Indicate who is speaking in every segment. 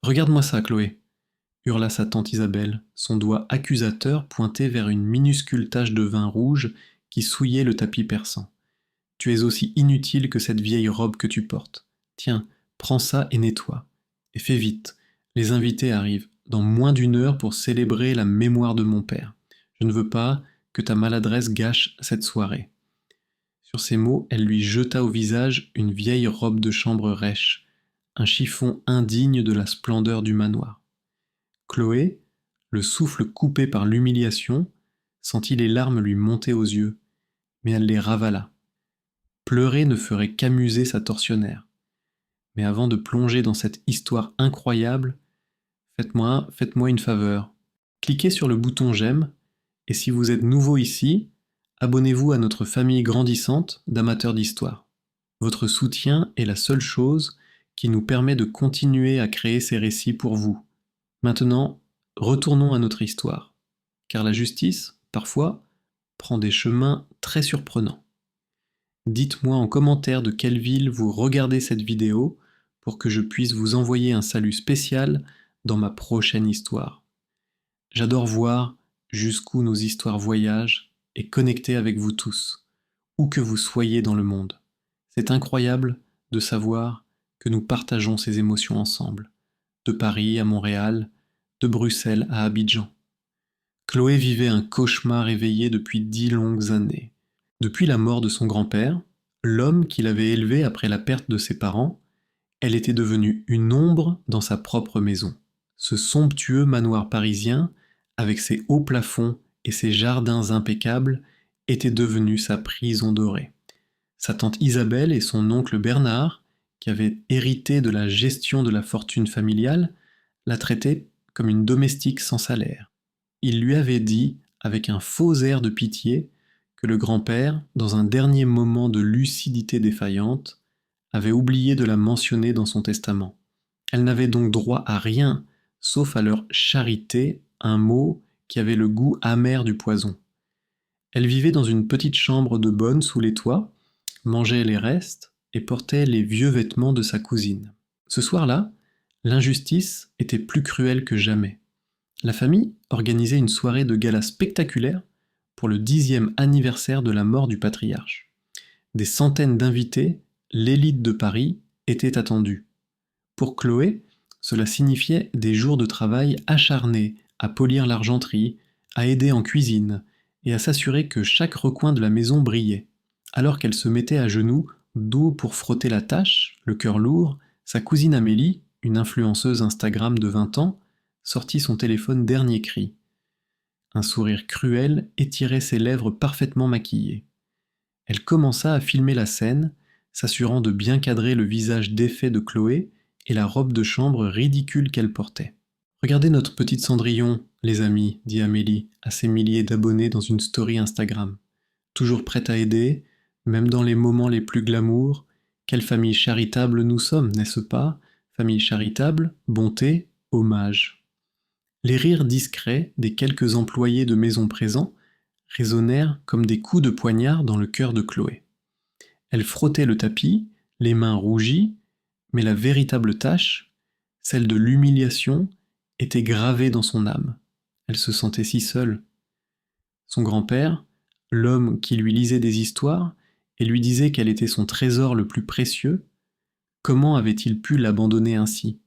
Speaker 1: Regarde-moi ça, Chloé, hurla sa tante Isabelle, son doigt accusateur pointé vers une minuscule tache de vin rouge qui souillait le tapis persan. Tu es aussi inutile que cette vieille robe que tu portes. Tiens, prends ça et nettoie. Et fais vite, les invités arrivent, dans moins d'une heure pour célébrer la mémoire de mon père. Je ne veux pas que ta maladresse gâche cette soirée. Sur ces mots, elle lui jeta au visage une vieille robe de chambre rêche, un chiffon indigne de la splendeur du manoir. Chloé, le souffle coupé par l'humiliation, sentit les larmes lui monter aux yeux, mais elle les ravala. Pleurer ne ferait qu'amuser sa tortionnaire. Mais avant de plonger dans cette histoire incroyable, faites-moi une faveur. Cliquez sur le bouton j'aime, et si vous êtes nouveau ici, abonnez-vous à notre famille grandissante d'amateurs d'histoire. Votre soutien est la seule chose qui nous permet de continuer à créer ces récits pour vous. Maintenant, retournons à notre histoire, car la justice, parfois, prend des chemins très surprenants. Dites-moi en commentaire de quelle ville vous regardez cette vidéo pour que je puisse vous envoyer un salut spécial dans ma prochaine histoire. J'adore voir jusqu'où nos histoires voyagent et connecter avec vous tous, où que vous soyez dans le monde. C'est incroyable de savoir que nous partageons ces émotions ensemble, de Paris à Montréal, de Bruxelles à Abidjan. Chloé vivait un cauchemar éveillé depuis 10 longues années. Depuis la mort de son grand-père, l'homme qui l'avait élevée après la perte de ses parents, elle était devenue une ombre dans sa propre maison. Ce somptueux manoir parisien, avec ses hauts plafonds et ses jardins impeccables, était devenu sa prison dorée. Sa tante Isabelle et son oncle Bernard, qui avaient hérité de la gestion de la fortune familiale, la traitaient comme une domestique sans salaire. Il lui avait dit, avec un faux air de pitié, que le grand-père, dans un dernier moment de lucidité défaillante, avait oublié de la mentionner dans son testament. Elle n'avait donc droit à rien, sauf à leur charité, un mot qui avait le goût amer du poison. Elle vivait dans une petite chambre de bonne sous les toits, mangeait les restes et portait les vieux vêtements de sa cousine. Ce soir-là, l'injustice était plus cruelle que jamais. La famille organisait une soirée de gala spectaculaire pour le 10e anniversaire de la mort du patriarche. Des centaines d'invités, l'élite de Paris, étaient attendus. Pour Chloé, cela signifiait des jours de travail acharnés à polir l'argenterie, à aider en cuisine et à s'assurer que chaque recoin de la maison brillait. Alors qu'elle se mettait à genoux, dos pour frotter la tâche, le cœur lourd, sa cousine Amélie, une influenceuse Instagram de 20 ans, sortit son téléphone dernier cri. Un sourire cruel étirait ses lèvres parfaitement maquillées. Elle commença à filmer la scène, s'assurant de bien cadrer le visage défait de Chloé et la robe de chambre ridicule qu'elle portait. « Regardez notre petite Cendrillon, les amis, dit Amélie à ses milliers d'abonnés dans une story Instagram. Toujours prête à aider, même dans les moments les plus glamour. Quelle famille charitable nous sommes, n'est-ce pas? Famille charitable, bonté, hommage. » Les rires discrets des quelques employés de maison présents résonnèrent comme des coups de poignard dans le cœur de Chloé. Elle frottait le tapis, les mains rougies, mais la véritable tâche, celle de l'humiliation, était gravée dans son âme. Elle se sentait si seule. Son grand-père, l'homme qui lui lisait des histoires et lui disait qu'elle était son trésor le plus précieux, comment avait-il pu l'abandonner ainsi?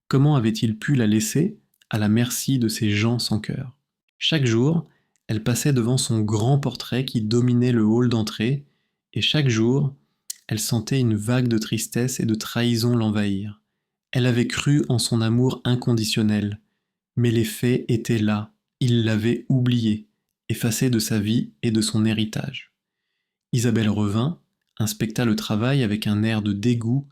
Speaker 1: Comment avait-il pu la laisser à la merci de ces gens sans cœur? Chaque jour, elle passait devant son grand portrait qui dominait le hall d'entrée, et chaque jour, elle sentait une vague de tristesse et de trahison l'envahir. Elle avait cru en son amour inconditionnel, mais les faits étaient là, il l'avait oublié, effacé de sa vie et de son héritage. Isabelle revint, inspecta le travail avec un air de dégoût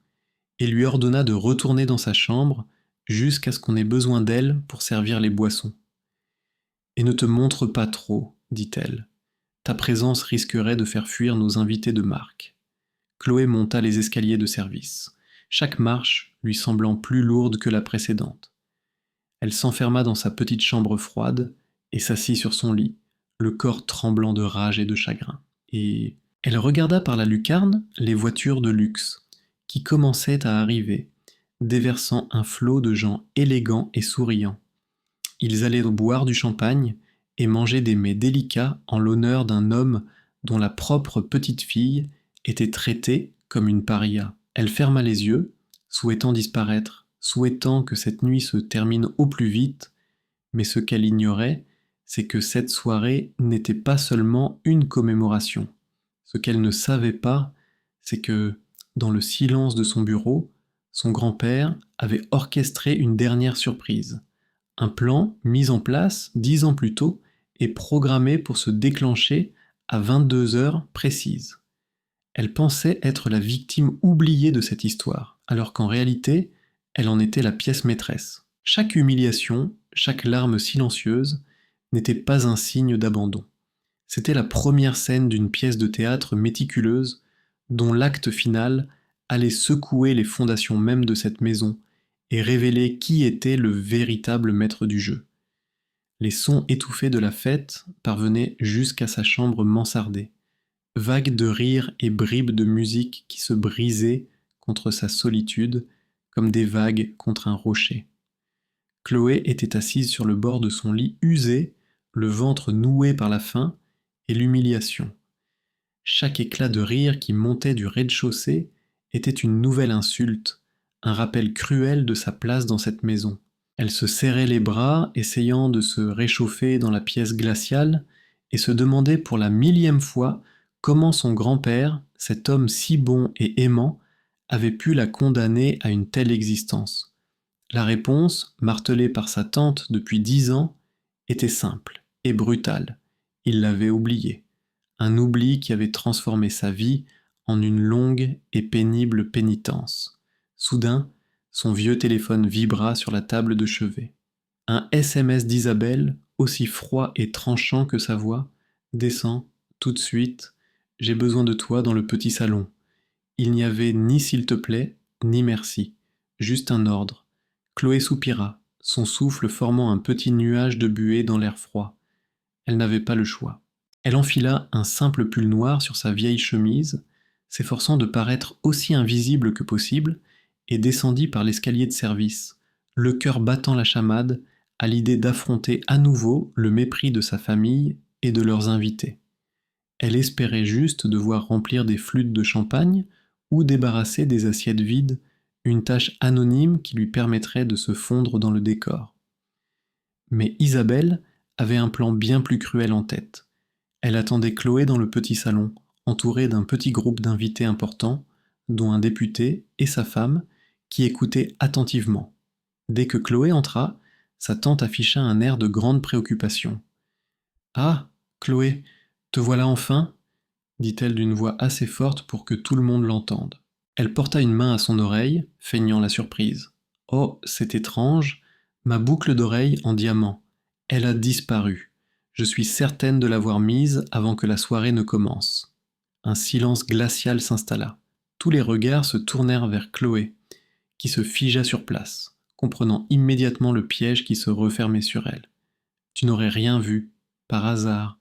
Speaker 1: et lui ordonna de retourner dans sa chambre jusqu'à ce qu'on ait besoin d'elle pour servir les boissons. « Et ne te montre pas trop, dit-elle. Ta présence risquerait de faire fuir nos invités de marque. » Chloé monta les escaliers de service, chaque marche lui semblant plus lourde que la précédente. Elle s'enferma dans sa petite chambre froide et s'assit sur son lit, le corps tremblant de rage et de chagrin. Et elle regarda par la lucarne les voitures de luxe, qui commençaient à arriver, déversant un flot de gens élégants et souriants. Ils allaient boire du champagne et manger des mets délicats en l'honneur d'un homme dont la propre petite-fille était traitée comme une paria. Elle ferma les yeux, souhaitant disparaître, souhaitant que cette nuit se termine au plus vite, mais ce qu'elle ignorait, c'est que cette soirée n'était pas seulement une commémoration. Ce qu'elle ne savait pas, c'est que, dans le silence de son bureau, son grand-père avait orchestré une dernière surprise. Un plan mis en place 10 ans plus tôt et programmé pour se déclencher à 22 heures précises. Elle pensait être la victime oubliée de cette histoire, alors qu'en réalité, elle en était la pièce maîtresse. Chaque humiliation, chaque larme silencieuse n'était pas un signe d'abandon. C'était la première scène d'une pièce de théâtre méticuleuse dont l'acte final allait secouer les fondations mêmes de cette maison et révéler qui était le véritable maître du jeu. Les sons étouffés de la fête parvenaient jusqu'à sa chambre mansardée, vagues de rires et bribes de musique qui se brisaient contre sa solitude comme des vagues contre un rocher. Chloé était assise sur le bord de son lit usé, le ventre noué par la faim et l'humiliation. Chaque éclat de rire qui montait du rez-de-chaussée était une nouvelle insulte, un rappel cruel de sa place dans cette maison. Elle se serrait les bras, essayant de se réchauffer dans la pièce glaciale, et se demandait pour la 1000e fois comment son grand-père, cet homme si bon et aimant, avait pu la condamner à une telle existence. La réponse, martelée par sa tante depuis 10 ans, était simple et brutale. Il l'avait oubliée. Un oubli qui avait transformé sa vie en une longue et pénible pénitence. Soudain, son vieux téléphone vibra sur la table de chevet. Un SMS d'Isabelle, aussi froid et tranchant que sa voix. « Descends, tout de suite, j'ai besoin de toi dans le petit salon. » Il n'y avait ni s'il te plaît, ni merci, juste un ordre. Chloé soupira, son souffle formant un petit nuage de buée dans l'air froid. Elle n'avait pas le choix. Elle enfila un simple pull noir sur sa vieille chemise, s'efforçant de paraître aussi invisible que possible, et descendit par l'escalier de service, le cœur battant la chamade à l'idée d'affronter à nouveau le mépris de sa famille et de leurs invités. Elle espérait juste devoir remplir des flûtes de champagne ou débarrasser des assiettes vides, une tâche anonyme qui lui permettrait de se fondre dans le décor. Mais Isabelle avait un plan bien plus cruel en tête. Elle attendait Chloé dans le petit salon, entourée d'un petit groupe d'invités importants, dont un député et sa femme, qui écoutaient attentivement. Dès que Chloé entra, sa tante afficha un air de grande préoccupation. « Ah, Chloé, te voilà enfin ?» dit-elle d'une voix assez forte pour que tout le monde l'entende. Elle porta une main à son oreille, feignant la surprise. « Oh, c'est étrange, ma boucle d'oreille en diamant. Elle a disparu. Je suis certaine de l'avoir mise avant que la soirée ne commence. » Un silence glacial s'installa. Tous les regards se tournèrent vers Chloé, qui se figea sur place, comprenant immédiatement le piège qui se refermait sur elle. « Tu n'aurais rien vu, par hasard,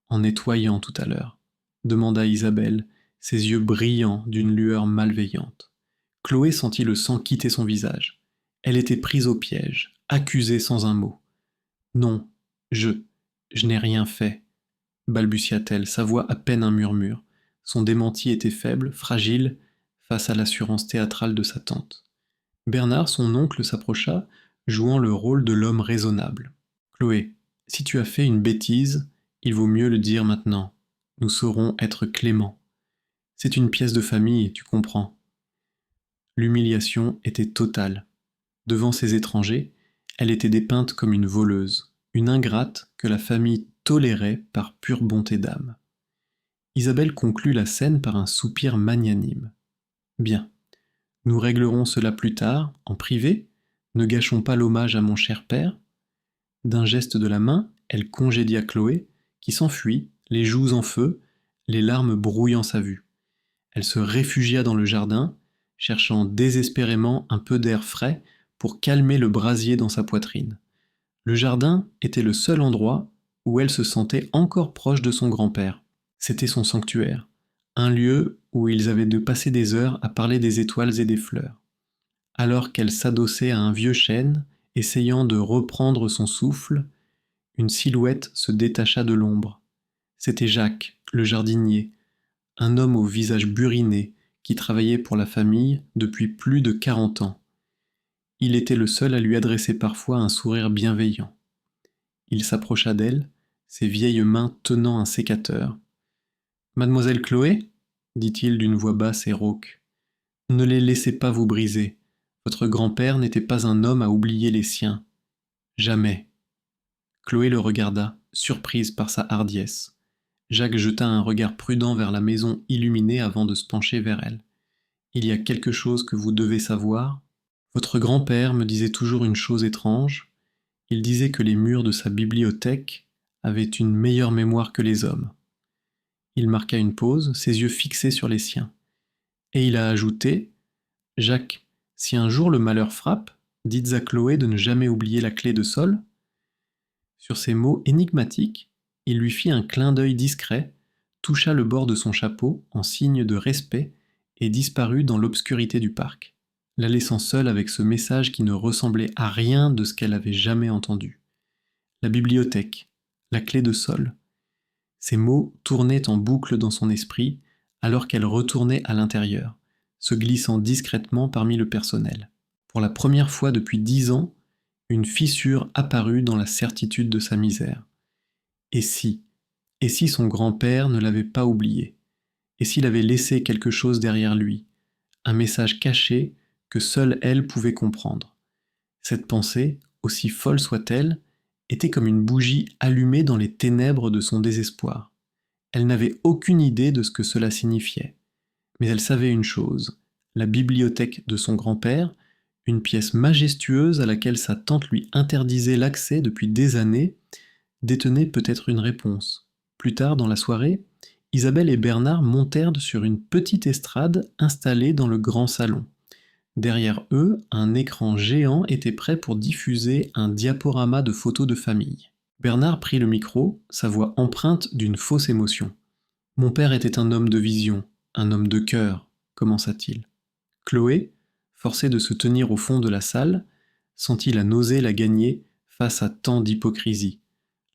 Speaker 1: en nettoyant tout à l'heure ?» demanda Isabelle, ses yeux brillants d'une lueur malveillante. Chloé sentit le sang quitter son visage. Elle était prise au piège, accusée sans un mot. « Non, je n'ai rien fait, » balbutia-t-elle, sa voix à peine un murmure. Son démenti était faible, fragile, face à l'assurance théâtrale de sa tante. Bernard, son oncle, s'approcha, jouant le rôle de l'homme raisonnable. « Chloé, si tu as fait une bêtise, il vaut mieux le dire maintenant. Nous saurons être cléments. C'est une pièce de famille, tu comprends. » L'humiliation était totale. Devant ces étrangers, elle était dépeinte comme une voleuse, une ingrate que la famille tolérait par pure bonté d'âme. Isabelle conclut la scène par un soupir magnanime. « Bien, nous réglerons cela plus tard, en privé, ne gâchons pas l'hommage à mon cher père. » D'un geste de la main, elle congédia Chloé, qui s'enfuit, les joues en feu, les larmes brouillant sa vue. Elle se réfugia dans le jardin, cherchant désespérément un peu d'air frais pour calmer le brasier dans sa poitrine. Le jardin était le seul endroit où elle se sentait encore proche de son grand-père. C'était son sanctuaire, un lieu où ils avaient de passer des heures à parler des étoiles et des fleurs. Alors qu'elle s'adossait à un vieux chêne, essayant de reprendre son souffle, une silhouette se détacha de l'ombre. C'était Jacques, le jardinier, un homme au visage buriné qui travaillait pour la famille depuis plus de 40 ans. Il était le seul à lui adresser parfois un sourire bienveillant. Il s'approcha d'elle, ses vieilles mains tenant un sécateur. « Mademoiselle Chloé ?» dit-il d'une voix basse et rauque. « Ne les laissez pas vous briser. Votre grand-père n'était pas un homme à oublier les siens. Jamais. » Chloé le regarda, surprise par sa hardiesse. Jacques jeta un regard prudent vers la maison illuminée avant de se pencher vers elle. « Il y a quelque chose que vous devez savoir. Votre grand-père me disait toujours une chose étrange. Il disait que les murs de sa bibliothèque avaient une meilleure mémoire que les hommes. » Il marqua une pause, ses yeux fixés sur les siens. Et il a ajouté « Jacques, si un jour le malheur frappe, dites à Chloé de ne jamais oublier la clé de sol. » Sur ces mots énigmatiques, il lui fit un clin d'œil discret, toucha le bord de son chapeau en signe de respect et disparut dans l'obscurité du parc, la laissant seule avec ce message qui ne ressemblait à rien de ce qu'elle avait jamais entendu. La bibliothèque, la clé de sol. Ces mots tournaient en boucle dans son esprit alors qu'elle retournait à l'intérieur, se glissant discrètement parmi le personnel. Pour la première fois depuis 10 ans, une fissure apparut dans la certitude de sa misère. Et si son grand-père ne l'avait pas oublié? Et s'il avait laissé quelque chose derrière lui? Un message caché que seule elle pouvait comprendre. Cette pensée, aussi folle soit-elle, était comme une bougie allumée dans les ténèbres de son désespoir. Elle n'avait aucune idée de ce que cela signifiait. Mais elle savait une chose, la bibliothèque de son grand-père, une pièce majestueuse à laquelle sa tante lui interdisait l'accès depuis des années, détenait peut-être une réponse. Plus tard dans la soirée, Isabelle et Bernard montèrent sur une petite estrade installée dans le grand salon. Derrière eux, un écran géant était prêt pour diffuser un diaporama de photos de famille. Bernard prit le micro, sa voix empreinte d'une fausse émotion. « Mon père était un homme de vision, un homme de cœur, » commença-t-il. Chloé, forcée de se tenir au fond de la salle, sentit la nausée la gagner face à tant d'hypocrisie.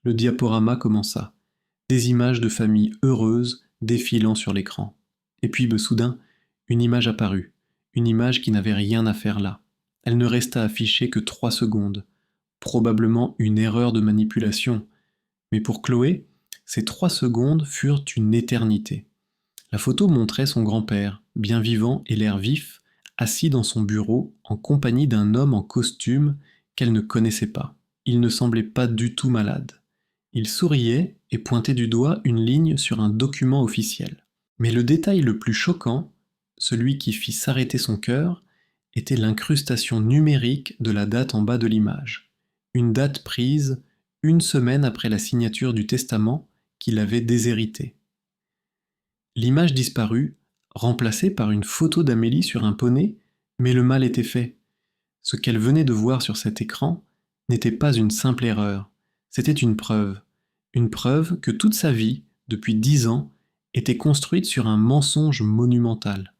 Speaker 1: Le diaporama commença. Des images de familles heureuses défilant sur l'écran. Et puis, soudain, une image apparut. Une image qui n'avait rien à faire là. Elle ne resta affichée que 3 secondes. Probablement une erreur de manipulation. Mais pour Chloé, ces 3 secondes furent une éternité. La photo montrait son grand-père, bien vivant et l'air vif, assis dans son bureau en compagnie d'un homme en costume qu'elle ne connaissait pas. Il ne semblait pas du tout malade. Il souriait et pointait du doigt une ligne sur un document officiel. Mais le détail le plus choquant, celui qui fit s'arrêter son cœur, était l'incrustation numérique de la date en bas de l'image. Une date prise 1 semaine après la signature du testament qu'il avait déshérité. L'image disparut, remplacée par une photo d'Amélie sur un poney, mais le mal était fait. Ce qu'elle venait de voir sur cet écran n'était pas une simple erreur, c'était une preuve que toute sa vie, depuis 10 ans, était construite sur un mensonge monumental.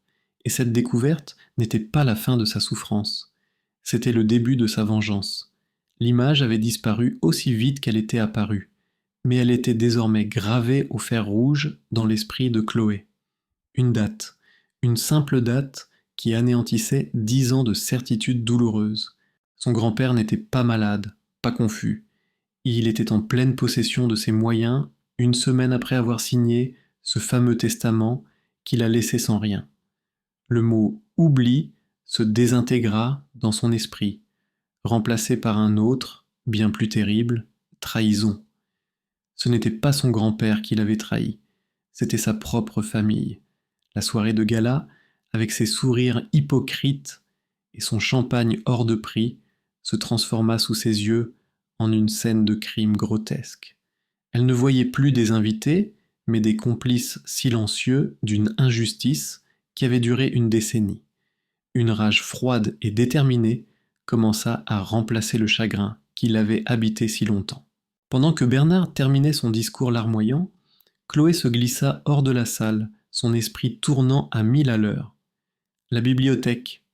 Speaker 1: Et cette découverte n'était pas la fin de sa souffrance, c'était le début de sa vengeance. L'image avait disparu aussi vite qu'elle était apparue, mais elle était désormais gravée au fer rouge dans l'esprit de Chloé. Une date, une simple date qui anéantissait 10 ans de certitude douloureuse. Son grand-père n'était pas malade, pas confus. Il était en pleine possession de ses moyens 1 semaine après avoir signé ce fameux testament qu'il a laissé sans rien. Le mot « oubli » se désintégra dans son esprit, remplacé par un autre, bien plus terrible, trahison. Ce n'était pas son grand-père qui l'avait trahi, c'était sa propre famille. La soirée de gala, avec ses sourires hypocrites et son champagne hors de prix, se transforma sous ses yeux en une scène de crime grotesque. Elle ne voyait plus des invités, mais des complices silencieux d'une injustice qui avait duré 1 décennie. Une rage froide et déterminée commença à remplacer le chagrin qui l'avait habité si longtemps. Pendant que Bernard terminait son discours larmoyant, Chloé se glissa hors de la salle, son esprit tournant à 1000 à l'heure. La bibliothèque.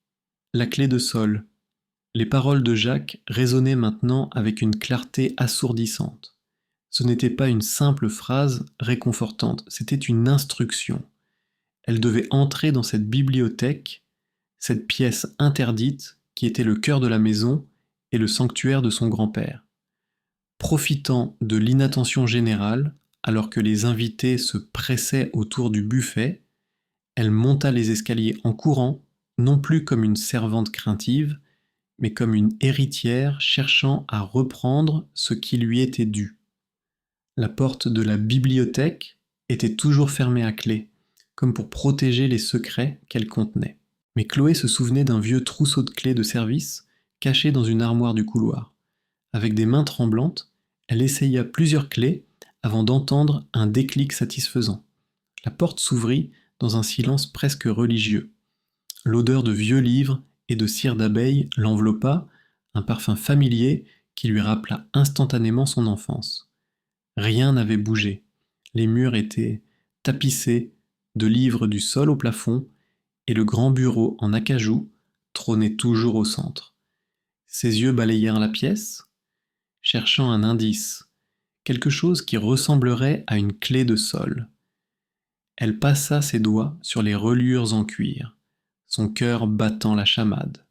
Speaker 1: La clé de sol. Les paroles de Jacques résonnaient maintenant avec une clarté assourdissante. Ce n'était pas une simple phrase réconfortante, c'était une instruction. Elle devait entrer dans cette bibliothèque, cette pièce interdite qui était le cœur de la maison et le sanctuaire de son grand-père. Profitant de l'inattention générale, alors que les invités se pressaient autour du buffet, elle monta les escaliers en courant, non plus comme une servante craintive, mais comme une héritière cherchant à reprendre ce qui lui était dû. La porte de la bibliothèque était toujours fermée à clé, comme pour protéger les secrets qu'elle contenait. Mais Chloé se souvenait d'un vieux trousseau de clés de service caché dans une armoire du couloir. Avec des mains tremblantes, elle essaya plusieurs clés avant d'entendre un déclic satisfaisant. La porte s'ouvrit dans un silence presque religieux. L'odeur de vieux livres et de cire d'abeille l'enveloppa, un parfum familier qui lui rappela instantanément son enfance. Rien n'avait bougé. Les murs étaient tapissés de livres du sol au plafond et le grand bureau en acajou trônait toujours au centre. Ses yeux balayèrent la pièce, cherchant un indice, quelque chose qui ressemblerait à une clé de sol. Elle passa ses doigts sur les reliures en cuir, son cœur battant la chamade.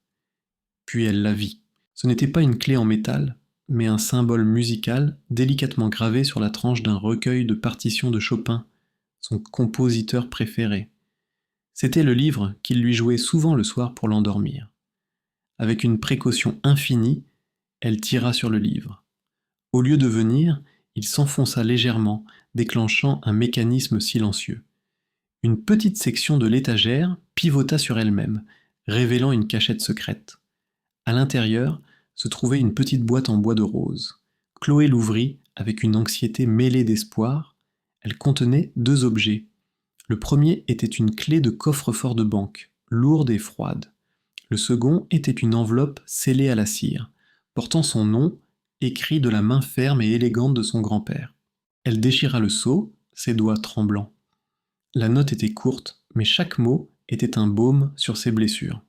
Speaker 1: Puis elle la vit. Ce n'était pas une clé en métal, mais un symbole musical délicatement gravé sur la tranche d'un recueil de partitions de Chopin, son compositeur préféré. C'était le livre qu'il lui jouait souvent le soir pour l'endormir. Avec une précaution infinie, elle tira sur le livre. Au lieu de venir, il s'enfonça légèrement, déclenchant un mécanisme silencieux. Une petite section de l'étagère pivota sur elle-même, révélant une cachette secrète. À l'intérieur se trouvait une petite boîte en bois de rose. Chloé l'ouvrit avec une anxiété mêlée d'espoir. Elle contenait 2 objets. Le premier était une clé de coffre-fort de banque, lourde et froide. Le second était une enveloppe scellée à la cire, portant son nom, écrit de la main ferme et élégante de son grand-père. Elle déchira le sceau, ses doigts tremblants. La note était courte, mais chaque mot était un baume sur ses blessures.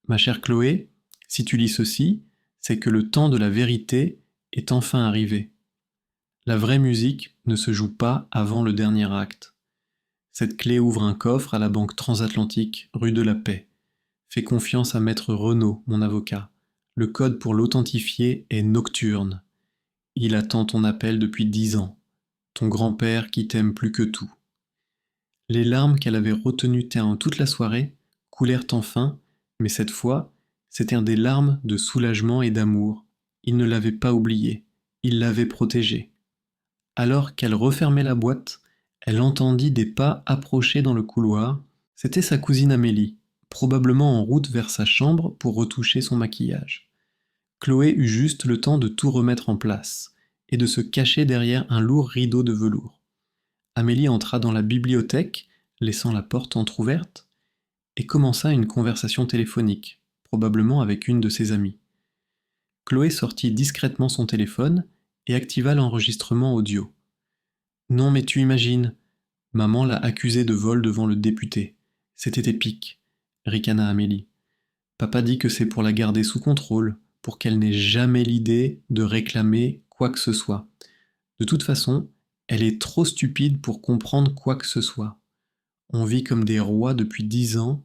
Speaker 1: Ma chère Chloé, si tu lis ceci, c'est que le temps de la vérité est enfin arrivé. La vraie musique ne se joue pas avant le dernier acte. Cette clé ouvre un coffre à la banque transatlantique, rue de la Paix. Fais confiance à maître Renaud, mon avocat. Le code pour l'authentifier est nocturne. Il attend ton appel depuis 10 ans. Ton grand-père qui t'aime plus que tout. Les larmes qu'elle avait retenues durant toute la soirée coulèrent enfin, mais cette fois, c'étaient des larmes de soulagement et d'amour. Il ne l'avait pas oubliée, il l'avait protégée. Alors qu'elle refermait la boîte, elle entendit des pas approcher dans le couloir. C'était sa cousine Amélie, probablement en route vers sa chambre pour retoucher son maquillage. Chloé eut juste le temps de tout remettre en place et de se cacher derrière un lourd rideau de velours. Amélie entra dans la bibliothèque, laissant la porte entr'ouverte, et commença une conversation téléphonique, probablement avec une de ses amies. Chloé sortit discrètement son téléphone et activa l'enregistrement audio. « Non mais tu imagines, maman l'a accusée de vol devant le député. C'était épique, » ricana Amélie. « Papa dit que c'est pour la garder sous contrôle, pour qu'elle n'ait jamais l'idée de réclamer quoi que ce soit. De toute façon, elle est trop stupide pour comprendre quoi que ce soit. On vit comme des rois depuis 10 ans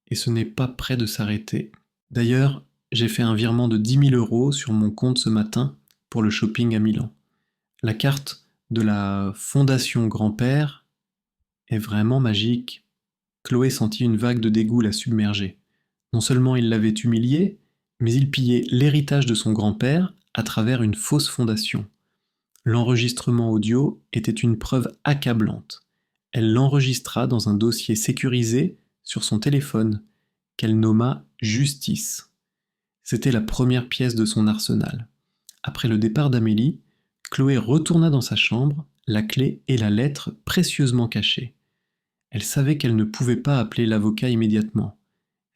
Speaker 1: et ce n'est pas près de s'arrêter. D'ailleurs, j'ai fait un virement de 10 000 € sur mon compte ce matin pour le shopping à Milan. La carte de la Fondation Grand-Père est vraiment magique. » Chloé sentit une vague de dégoût la submerger. Non seulement il l'avait humiliée, mais il pillait l'héritage de son grand-père à travers une fausse fondation. L'enregistrement audio était une preuve accablante. Elle l'enregistra dans un dossier sécurisé sur son téléphone, qu'elle nomma « Justice ». C'était la première pièce de son arsenal. Après le départ d'Amélie, Chloé retourna dans sa chambre, la clé et la lettre précieusement cachées. Elle savait qu'elle ne pouvait pas appeler l'avocat immédiatement.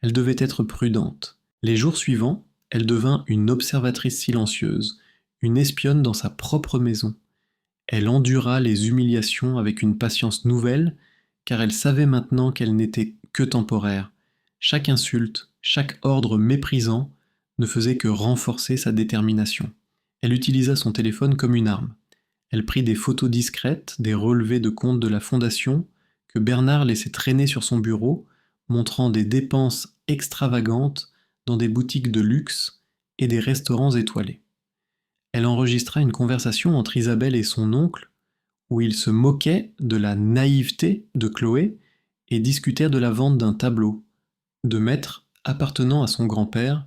Speaker 1: Elle devait être prudente. Les jours suivants, elle devint une observatrice silencieuse, une espionne dans sa propre maison. Elle endura les humiliations avec une patience nouvelle, car elle savait maintenant qu'elles n'étaient que temporaires. Chaque insulte, Chaque ordre méprisant ne faisait que renforcer sa détermination. Elle utilisa son téléphone comme une arme. Elle prit des photos discrètes des relevés de compte de la fondation que Bernard laissait traîner sur son bureau, montrant des dépenses extravagantes dans des boutiques de luxe et des restaurants étoilés. Elle enregistra une conversation entre Isabelle et son oncle où ils se moquaient de la naïveté de Chloé et discutèrent de la vente d'un tableau de maître appartenant à son grand-père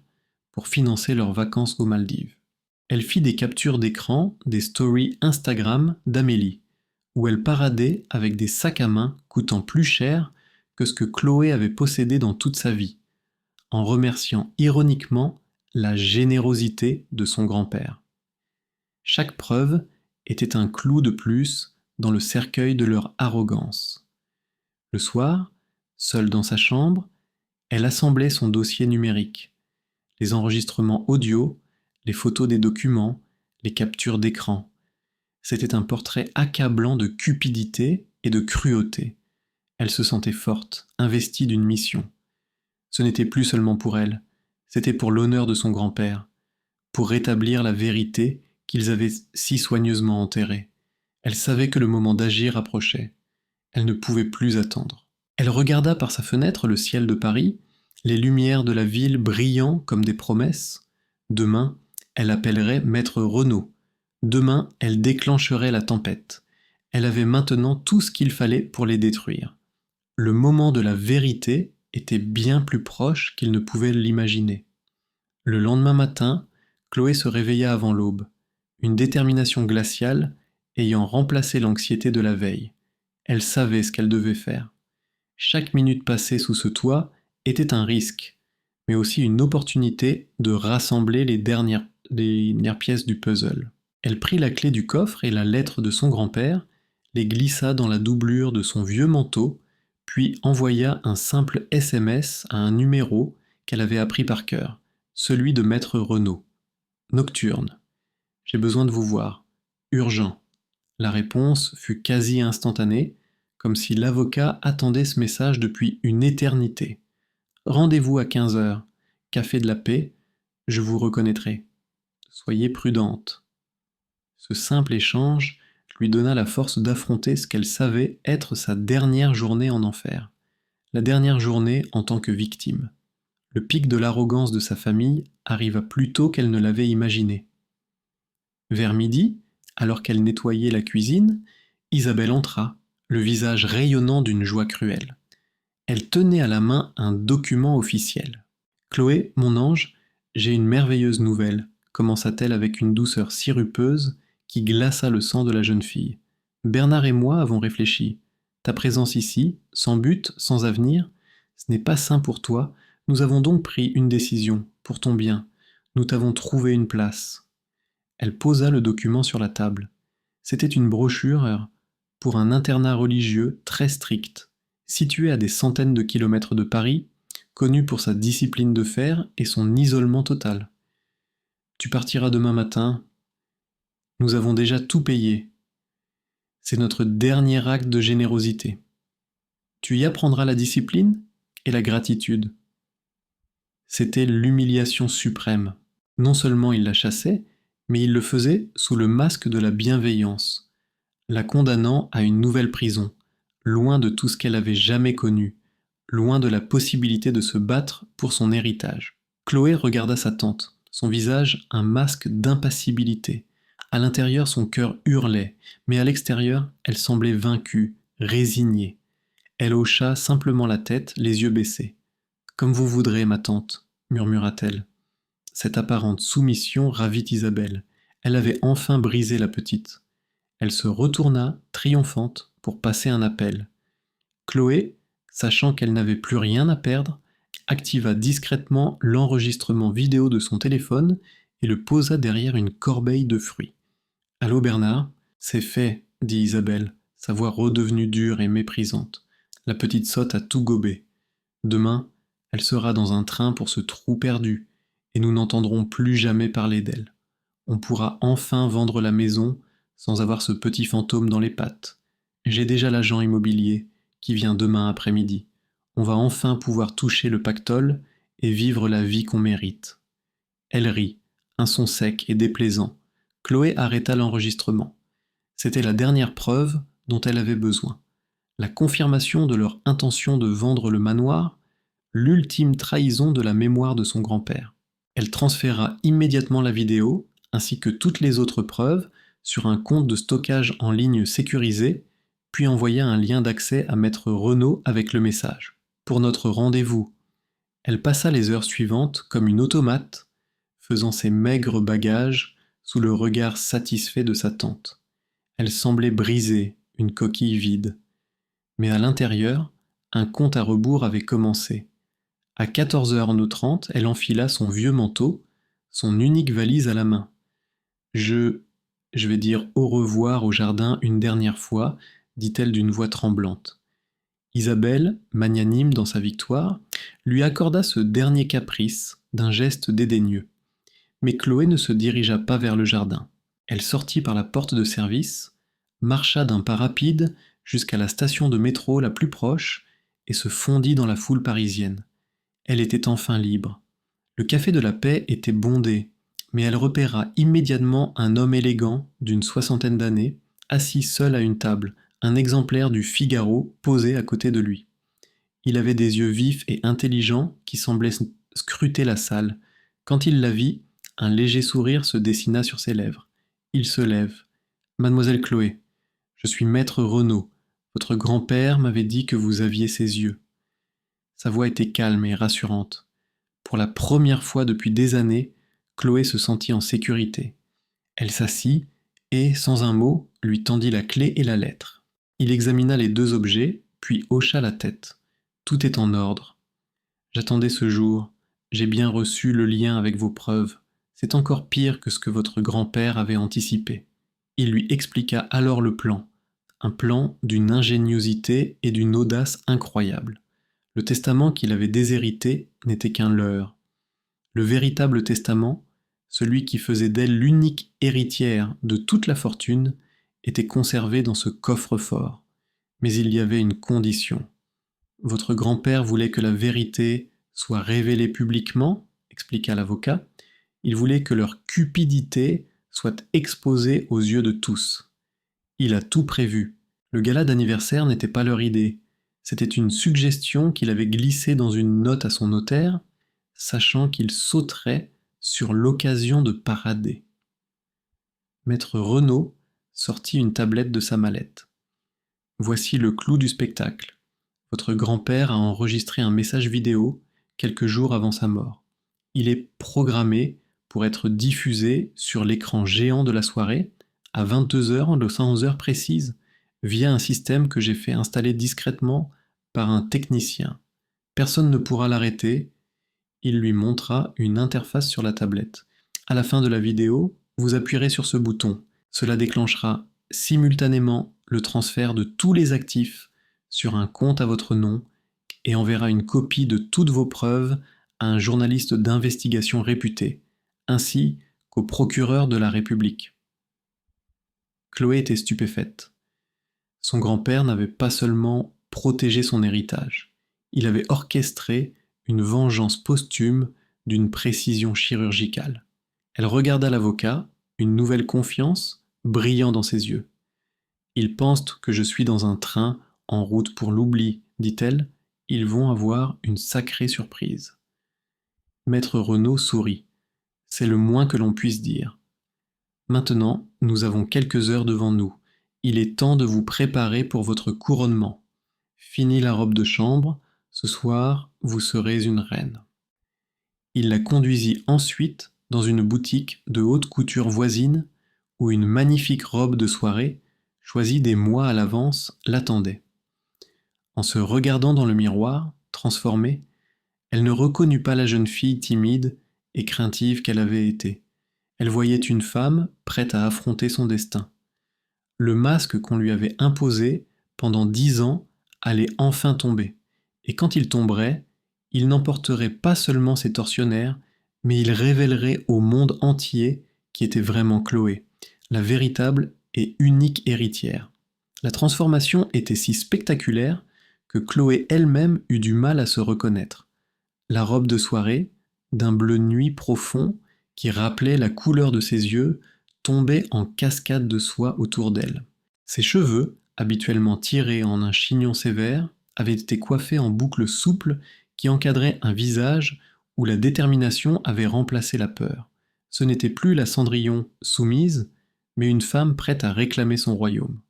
Speaker 1: pour financer leurs vacances aux Maldives. Elle fit des captures d'écran des stories Instagram d'Amélie, où elle paradait avec des sacs à main coûtant plus cher que ce que Chloé avait possédé dans toute sa vie, en remerciant ironiquement la générosité de son grand-père. Chaque preuve était un clou de plus dans le cercueil de leur arrogance. Le soir, seule dans sa chambre, elle assemblait son dossier numérique, les enregistrements audio, les photos des documents, les captures d'écran. C'était un portrait accablant de cupidité et de cruauté. Elle se sentait forte, investie d'une mission. Ce n'était plus seulement pour elle, c'était pour l'honneur de son grand-père, pour rétablir la vérité qu'ils avaient si soigneusement enterrée. Elle savait que le moment d'agir approchait. Elle ne pouvait plus attendre. Elle regarda par sa fenêtre le ciel de Paris, les lumières de la ville brillant comme des promesses. Demain, elle appellerait Maître Renaud. Demain, elle déclencherait la tempête. Elle avait maintenant tout ce qu'il fallait pour les détruire. Le moment de la vérité était bien plus proche qu'il ne pouvait l'imaginer. Le lendemain matin, Chloé se réveilla avant l'aube, une détermination glaciale ayant remplacé l'anxiété de la veille. Elle savait ce qu'elle devait faire. Chaque minute passée sous ce toit était un risque, mais aussi une opportunité de rassembler les dernières pièces du puzzle. Elle prit la clé du coffre et la lettre de son grand-père, les glissa dans la doublure de son vieux manteau, puis envoya un simple SMS à un numéro qu'elle avait appris par cœur, celui de Maître Renaud. Nocturne. J'ai besoin de vous voir. Urgent. La réponse fut quasi instantanée, comme si l'avocat attendait ce message depuis une éternité. Rendez-vous à 15h. Café de la paix. Je vous reconnaîtrai. Soyez prudente. Ce simple échange lui donna la force d'affronter ce qu'elle savait être sa dernière journée en enfer. La dernière journée en tant que victime. Le pic de l'arrogance de sa famille arriva plus tôt qu'elle ne l'avait imaginé. Vers midi, alors qu'elle nettoyait la cuisine, Isabelle entra, le visage rayonnant d'une joie cruelle. Elle tenait à la main un document officiel. « Chloé, mon ange, j'ai une merveilleuse nouvelle, commença-t-elle avec une douceur sirupeuse qui glaça le sang de la jeune fille. Bernard et moi avons réfléchi. Ta présence ici, sans but, sans avenir, ce n'est pas sain pour toi. Nous avons donc pris une décision, pour ton bien. Nous t'avons trouvé une place. » Elle posa le document sur la table. C'était une brochure pour un internat religieux très strict, situé à des centaines de kilomètres de Paris, connu pour sa discipline de fer et son isolement total. Tu partiras demain matin. Nous avons déjà tout payé. C'est notre dernier acte de générosité. Tu y apprendras la discipline et la gratitude. C'était l'humiliation suprême. Non seulement il la chassait, mais il le faisait sous le masque de la bienveillance, la condamnant à une nouvelle prison, loin de tout ce qu'elle avait jamais connu, loin de la possibilité de se battre pour son héritage. Chloé regarda sa tante, son visage un masque d'impassibilité. À l'intérieur, son cœur hurlait, mais à l'extérieur, elle semblait vaincue, résignée. Elle hocha simplement la tête, les yeux baissés. « Comme vous voudrez, ma tante, » murmura-t-elle. Cette apparente soumission ravit Isabelle. Elle avait enfin brisé la petite. Elle se retourna, triomphante, pour passer un appel. Chloé, sachant qu'elle n'avait plus rien à perdre, activa discrètement l'enregistrement vidéo de son téléphone et le posa derrière une corbeille de fruits. « Allô Bernard ? C'est fait, » dit Isabelle, sa voix redevenue dure et méprisante. La petite sotte a tout gobé. Demain, elle sera dans un train pour ce trou perdu, et nous n'entendrons plus jamais parler d'elle. On pourra enfin vendre la maison sans avoir ce petit fantôme dans les pattes. J'ai déjà l'agent immobilier qui vient demain après-midi. On va enfin pouvoir toucher le pactole et vivre la vie qu'on mérite. Elle rit, un son sec et déplaisant. Chloé arrêta l'enregistrement. C'était la dernière preuve dont elle avait besoin. La confirmation de leur intention de vendre le manoir, l'ultime trahison de la mémoire de son grand-père. Elle transféra immédiatement la vidéo, ainsi que toutes les autres preuves, sur un compte de stockage en ligne sécurisé, puis envoya un lien d'accès à maître Renaud avec le message. Pour notre rendez-vous. Elle passa les heures suivantes comme une automate, faisant ses maigres bagages sous le regard satisfait de sa tante. Elle semblait brisée, une coquille vide. Mais à l'intérieur, un compte à rebours avait commencé. À 14h30, elle enfila son vieux manteau, son unique valise à la main. Je vais dire au revoir au jardin une dernière fois, dit-elle d'une voix tremblante. Isabelle, magnanime dans sa victoire, lui accorda ce dernier caprice d'un geste dédaigneux. Mais Chloé ne se dirigea pas vers le jardin. Elle sortit par la porte de service, marcha d'un pas rapide jusqu'à la station de métro la plus proche et se fondit dans la foule parisienne. Elle était enfin libre. Le café de la Paix était bondé, mais elle repéra immédiatement un homme élégant d'une 60aine d'années, assis seul à une table, un exemplaire du Figaro posé à côté de lui. Il avait des yeux vifs et intelligents qui semblaient scruter la salle. Quand il la vit, un léger sourire se dessina sur ses lèvres. Il se lève. « Mademoiselle Chloé, je suis maître Renaud. Votre grand-père m'avait dit que vous aviez ses yeux. » Sa voix était calme et rassurante. Pour la première fois depuis des années, Chloé se sentit en sécurité. Elle s'assit et, sans un mot, lui tendit la clé et la lettre. Il examina les deux objets, puis hocha la tête. Tout est en ordre. J'attendais ce jour. J'ai bien reçu le lien avec vos preuves. C'est encore pire que ce que votre grand-père avait anticipé. Il lui expliqua alors le plan. Un plan d'une ingéniosité et d'une audace incroyables. Le testament qu'il avait déshérité n'était qu'un leurre. Le véritable testament, celui qui faisait d'elle l'unique héritière de toute la fortune, était conservé dans ce coffre-fort. Mais il y avait une condition. Votre grand-père voulait que la vérité soit révélée publiquement, expliqua l'avocat. Il voulait que leur cupidité soit exposée aux yeux de tous. Il a tout prévu. Le gala d'anniversaire n'était pas leur idée. C'était une suggestion qu'il avait glissée dans une note à son notaire, sachant qu'il sauterait sur l'occasion de parader. Maître Renaud sortit une tablette de sa mallette. Voici le clou du spectacle. Votre grand-père a enregistré un message vidéo quelques jours avant sa mort. Il est programmé pour être diffusé sur l'écran géant de la soirée à 22h, sans heure précise, via un système que j'ai fait installer discrètement par un technicien. Personne ne pourra l'arrêter. Il lui montra une interface sur la tablette. À la fin de la vidéo, vous appuierez sur ce bouton. Cela déclenchera simultanément le transfert de tous les actifs sur un compte à votre nom et enverra une copie de toutes vos preuves à un journaliste d'investigation réputé, ainsi qu'au procureur de la République. Chloé était stupéfaite. Son grand-père n'avait pas seulement protégé son héritage, il avait orchestré une vengeance posthume d'une précision chirurgicale. Elle regarda l'avocat, une nouvelle confiance brillant dans ses yeux. « Ils pensent que je suis dans un train en route pour l'oubli, dit-elle. Ils vont avoir une sacrée surprise. » Maître Renaud sourit. C'est le moins que l'on puisse dire. Maintenant, nous avons quelques heures devant nous. Il est temps de vous préparer pour votre couronnement. Fini la robe de chambre, ce soir, vous serez une reine. Il la conduisit ensuite dans une boutique de haute couture voisine où une magnifique robe de soirée, choisie des mois à l'avance, l'attendait. En se regardant dans le miroir, transformée, elle ne reconnut pas la jeune fille timide et craintive qu'elle avait été. Elle voyait une femme prête à affronter son destin. Le masque qu'on lui avait imposé pendant 10 ans allait enfin tomber. Et quand il tomberait, il n'emporterait pas seulement ses tortionnaires, mais il révélerait au monde entier qui était vraiment Chloé, la véritable et unique héritière. La transformation était si spectaculaire que Chloé elle-même eut du mal à se reconnaître. La robe de soirée, d'un bleu nuit profond qui rappelait la couleur de ses yeux, tombait en cascade de soie autour d'elle. Ses cheveux, habituellement tirés en un chignon sévère, avaient été coiffés en boucles souples qui encadraient un visage où la détermination avait remplacé la peur. Ce n'était plus la Cendrillon soumise, mais une femme prête à réclamer son royaume.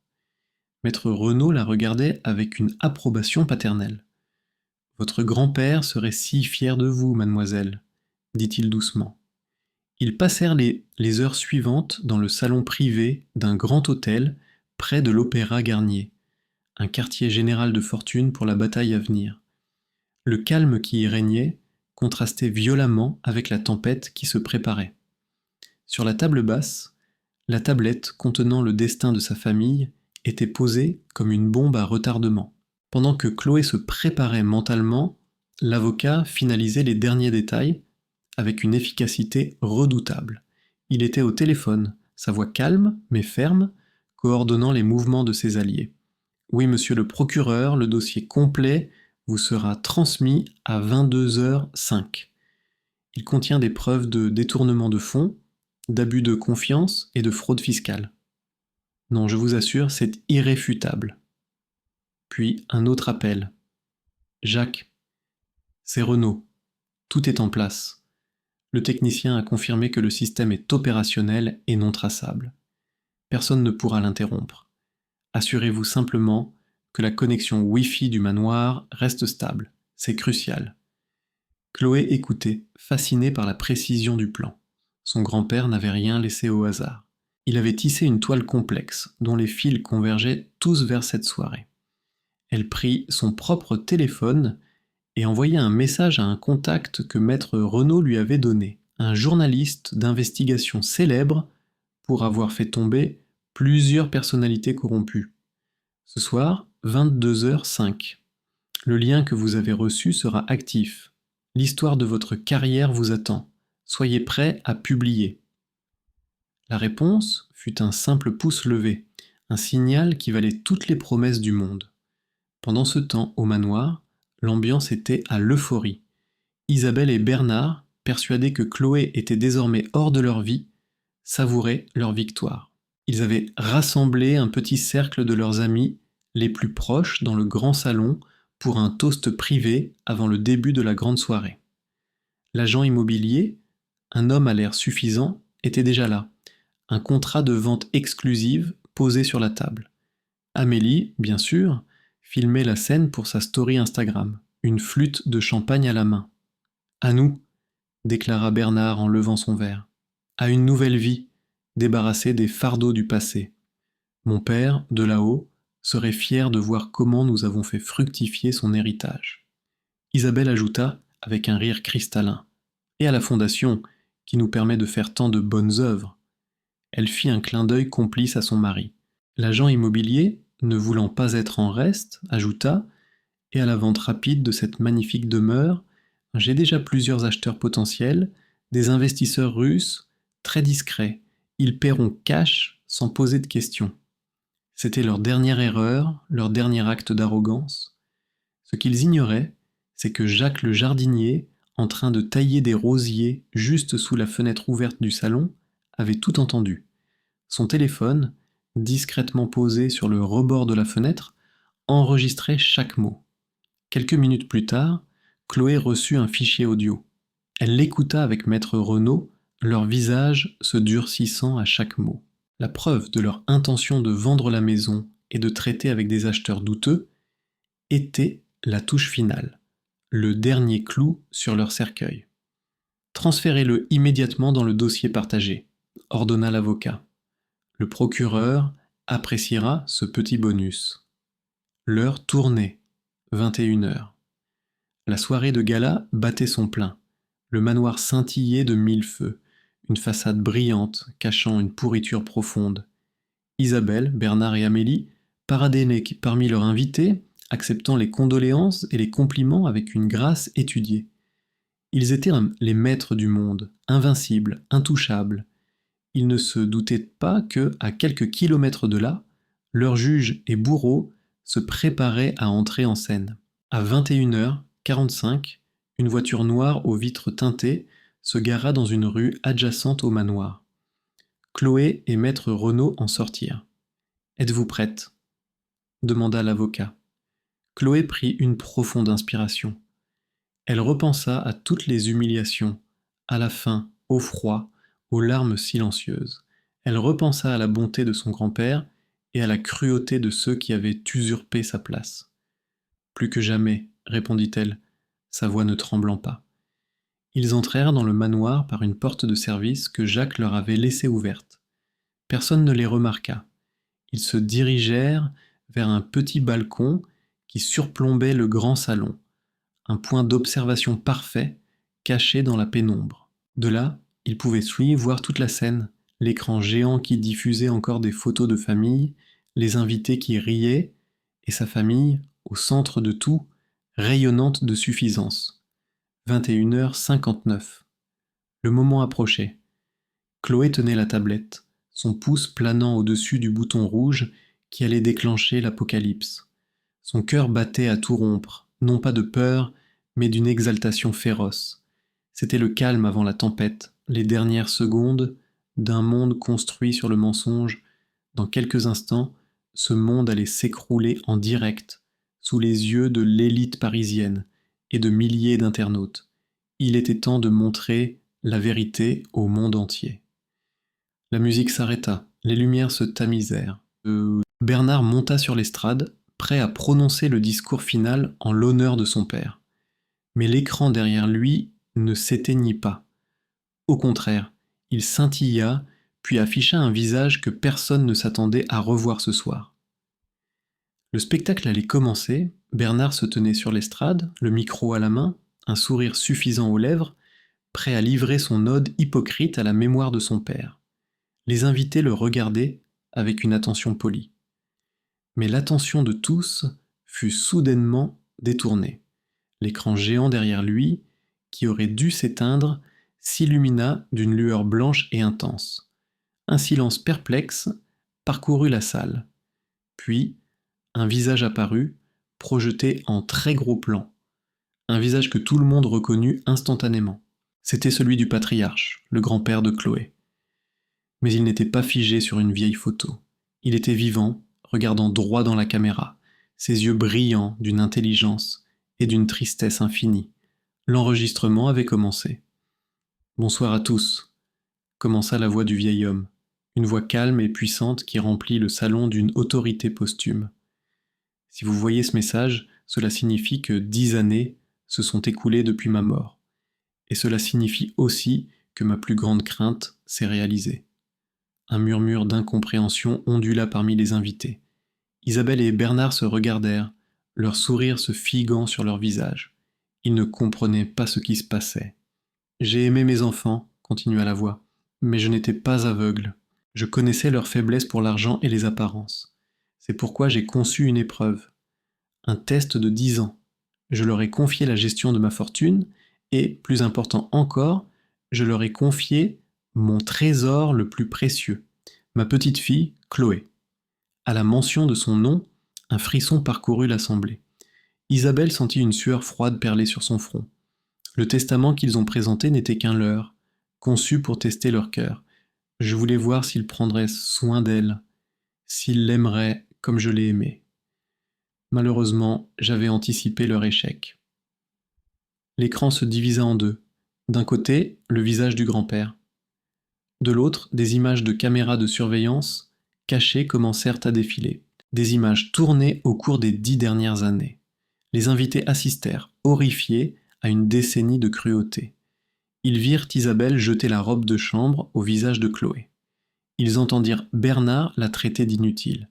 Speaker 1: Maître Renaud la regardait avec une approbation paternelle. « Votre grand-père serait si fier de vous, mademoiselle, » dit-il doucement. Ils passèrent les heures suivantes dans le salon privé d'un grand hôtel près de l'Opéra Garnier, un quartier général de fortune pour la bataille à venir. Le calme qui y régnait contrastait violemment avec la tempête qui se préparait. Sur la table basse, la tablette contenant le destin de sa famille était posée comme une bombe à retardement. Pendant que Chloé se préparait mentalement, l'avocat finalisait les derniers détails avec une efficacité redoutable. Il était au téléphone, sa voix calme mais ferme, coordonnant les mouvements de ses alliés. « Oui, monsieur le procureur, le dossier complet vous sera transmis à 22h05. Il contient des preuves de détournement de fonds, d'abus de confiance et de fraude fiscale. Non, je vous assure, c'est irréfutable. » Puis un autre appel. « Jacques, c'est Renaud. Tout est en place. » Le technicien a confirmé que le système est opérationnel et non traçable. Personne ne pourra l'interrompre. Assurez-vous simplement que la connexion Wi-Fi du manoir reste stable. C'est crucial. Chloé écoutait, fascinée par la précision du plan. Son grand-père n'avait rien laissé au hasard. Il avait tissé une toile complexe, dont les fils convergeaient tous vers cette soirée. Elle prit son propre téléphone et envoya un message à un contact que maître Renaud lui avait donné, un journaliste d'investigation célèbre pour avoir fait tomber plusieurs personnalités corrompues. Ce soir, 22h05. Le lien que vous avez reçu sera actif. L'histoire de votre carrière vous attend. Soyez prêts à publier. La réponse fut un simple pouce levé, un signal qui valait toutes les promesses du monde. Pendant ce temps, au manoir, l'ambiance était à l'euphorie. Isabelle et Bernard, persuadés que Chloé était désormais hors de leur vie, savouraient leur victoire. Ils avaient rassemblé un petit cercle de leurs amis les plus proches dans le grand salon pour un toast privé avant le début de la grande soirée. L'agent immobilier, un homme à l'air suffisant, était déjà là, un contrat de vente exclusive posé sur la table. Amélie, bien sûr, filmait la scène pour sa story Instagram, une flûte de champagne à la main. « À nous !» déclara Bernard en levant son verre. « À une nouvelle vie, débarrassée des fardeaux du passé. Mon père, de là-haut, serait fier de voir comment nous avons fait fructifier son héritage. » Isabelle ajouta, avec un rire cristallin. « Et à la fondation, qui nous permet de faire tant de bonnes œuvres. » Elle fit un clin d'œil complice à son mari. L'agent immobilier, ne voulant pas être en reste, ajouta, « Et à la vente rapide de cette magnifique demeure, j'ai déjà plusieurs acheteurs potentiels, des investisseurs russes, très discrets. Ils paieront cash sans poser de questions. » C'était leur dernière erreur, leur dernier acte d'arrogance. Ce qu'ils ignoraient, c'est que Jacques le jardinier, en train de tailler des rosiers juste sous la fenêtre ouverte du salon, avait tout entendu. Son téléphone, discrètement posé sur le rebord de la fenêtre, enregistrait chaque mot. Quelques minutes plus tard, Chloé reçut un fichier audio. Elle l'écouta avec maître Renaud, leur visage se durcissant à chaque mot. La preuve de leur intention de vendre la maison et de traiter avec des acheteurs douteux était la touche finale, le dernier clou sur leur cercueil. « Transférez-le immédiatement dans le dossier partagé », ordonna l'avocat. « Le procureur appréciera ce petit bonus. » L'heure tournait, 21h. La soirée de gala battait son plein. Le manoir scintillait de mille feux, une façade brillante cachant une pourriture profonde. Isabelle, Bernard et Amélie paradaient parmi leurs invités, acceptant les condoléances et les compliments avec une grâce étudiée. Ils étaient les maîtres du monde, invincibles, intouchables. Ils ne se doutaient pas que, à quelques kilomètres de là, leurs juges et bourreaux se préparaient à entrer en scène. À 21h45, une voiture noire aux vitres teintées se gara dans une rue adjacente au manoir. Chloé et maître Renaud en sortirent. « Êtes-vous prête ?» demanda l'avocat. Chloé prit une profonde inspiration. Elle repensa à toutes les humiliations, à la faim, au froid, aux larmes silencieuses. Elle repensa à la bonté de son grand-père et à la cruauté de ceux qui avaient usurpé sa place. « Plus que jamais, répondit-elle, sa voix ne tremblant pas. Ils entrèrent dans le manoir par une porte de service que Jacques leur avait laissée ouverte. Personne ne les remarqua. Ils se dirigèrent vers un petit balcon qui surplombait le grand salon, un point d'observation parfait caché dans la pénombre. De là, ils pouvaient voir toute la scène, l'écran géant qui diffusait encore des photos de famille, les invités qui riaient, et sa famille, au centre de tout, rayonnante de suffisance. 21h59. Le moment approchait. Chloé tenait la tablette, son pouce planant au-dessus du bouton rouge qui allait déclencher l'apocalypse. Son cœur battait à tout rompre, non pas de peur, mais d'une exaltation féroce. C'était le calme avant la tempête, les dernières secondes d'un monde construit sur le mensonge. Dans quelques instants, ce monde allait s'écrouler en direct, sous les yeux de l'élite parisienne et de milliers d'internautes. Il était temps de montrer la vérité au monde entier. La musique s'arrêta, les lumières se tamisèrent. Bernard monta sur l'estrade, prêt à prononcer le discours final en l'honneur de son père. Mais l'écran derrière lui ne s'éteignit pas. Au contraire, il scintilla, puis afficha un visage que personne ne s'attendait à revoir ce soir. Le spectacle allait commencer, Bernard se tenait sur l'estrade, le micro à la main, un sourire suffisant aux lèvres, prêt à livrer son ode hypocrite à la mémoire de son père. Les invités le regardaient avec une attention polie. Mais l'attention de tous fut soudainement détournée. L'écran géant derrière lui, qui aurait dû s'éteindre, s'illumina d'une lueur blanche et intense. Un silence perplexe parcourut la salle. Puis, un visage apparut, projeté en très gros plan. Un visage que tout le monde reconnut instantanément. C'était celui du patriarche, le grand-père de Chloé. Mais il n'était pas figé sur une vieille photo. Il était vivant, regardant droit dans la caméra, ses yeux brillants d'une intelligence et d'une tristesse infinie. L'enregistrement avait commencé. « Bonsoir à tous », commença la voix du vieil homme, une voix calme et puissante qui remplit le salon d'une autorité posthume. Si vous voyez ce message, cela signifie que 10 années se sont écoulées depuis ma mort. Et cela signifie aussi que ma plus grande crainte s'est réalisée. Un murmure d'incompréhension ondula parmi les invités. Isabelle et Bernard se regardèrent, leur sourire se figant sur leurs visages. Ils ne comprenaient pas ce qui se passait. « J'ai aimé mes enfants, » continua la voix, « mais je n'étais pas aveugle. Je connaissais leur faiblesse pour l'argent et les apparences. C'est pourquoi j'ai conçu une épreuve. Un test de 10 ans. Je leur ai confié la gestion de ma fortune et, plus important encore, je leur ai confié mon trésor le plus précieux, ma petite fille, Chloé. » À la mention de son nom, un frisson parcourut l'assemblée. Isabelle sentit une sueur froide perler sur son front. Le testament qu'ils ont présenté n'était qu'un leurre, conçu pour tester leur cœur. Je voulais voir s'ils prendraient soin d'elle, s'ils l'aimeraient comme je l'ai aimée. Malheureusement, j'avais anticipé leur échec. L'écran se divisa en deux. D'un côté, le visage du grand-père. De l'autre, des images de caméras de surveillance cachées commencèrent à défiler. Des images tournées au cours des 10 dernières années. Les invités assistèrent, horrifiés, à une décennie de cruauté. Ils virent Isabelle jeter la robe de chambre au visage de Chloé. Ils entendirent Bernard la traiter d'inutile.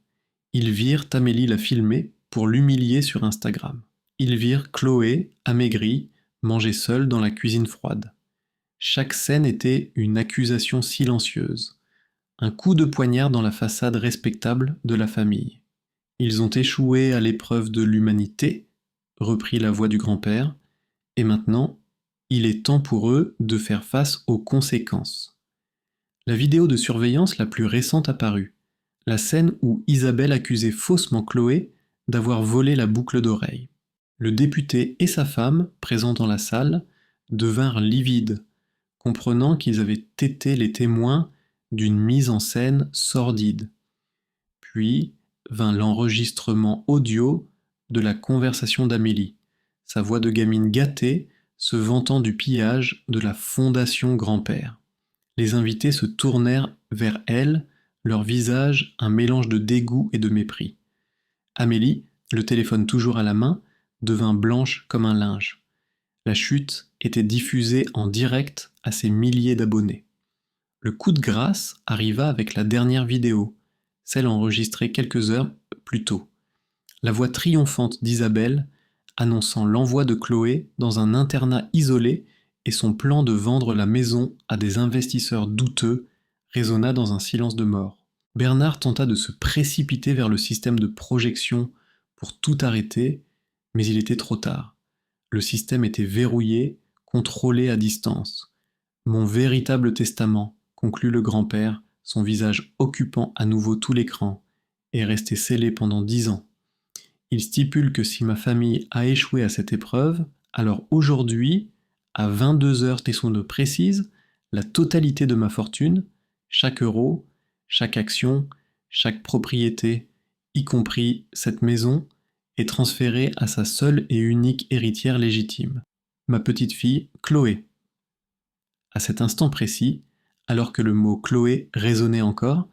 Speaker 1: Ils virent Amélie la filmer pour l'humilier sur Instagram. Ils virent Chloé, amaigrie, manger seule dans la cuisine froide. Chaque scène était une accusation silencieuse, un coup de poignard dans la façade respectable de la famille. Ils ont échoué à l'épreuve de l'humanité, reprit la voix du grand-père, et maintenant, il est temps pour eux de faire face aux conséquences. La vidéo de surveillance la plus récente apparut, la scène où Isabelle accusait faussement Chloé d'avoir volé la boucle d'oreille. Le député et sa femme, présents dans la salle, devinrent livides, comprenant qu'ils avaient été les témoins d'une mise en scène sordide. Puis vint l'enregistrement audio de la conversation d'Amélie, sa voix de gamine gâtée se vantant du pillage de la Fondation Grand-Père. Les invités se tournèrent vers elle, leur visage un mélange de dégoût et de mépris. Amélie, le téléphone toujours à la main, devint blanche comme un linge. La chute était diffusée en direct à ses milliers d'abonnés. Le coup de grâce arriva avec la dernière vidéo, celle enregistrée quelques heures plus tôt. La voix triomphante d'Isabelle annonçant l'envoi de Chloé dans un internat isolé et son plan de vendre la maison à des investisseurs douteux résonna dans un silence de mort. Bernard tenta de se précipiter vers le système de projection pour tout arrêter, mais il était trop tard. Le système était verrouillé, contrôlé à distance. Mon véritable testament, conclut le grand-père, son visage occupant à nouveau tout l'écran, est resté scellé pendant 10 ans. Il stipule que si ma famille a échoué à cette épreuve, alors aujourd'hui, à 22 heures Tessonneau précise, la totalité de ma fortune, chaque euro, chaque action, chaque propriété, y compris cette maison, est transférée à sa seule et unique héritière légitime, ma petite fille Chloé. À cet instant précis, alors que le mot Chloé résonnait encore,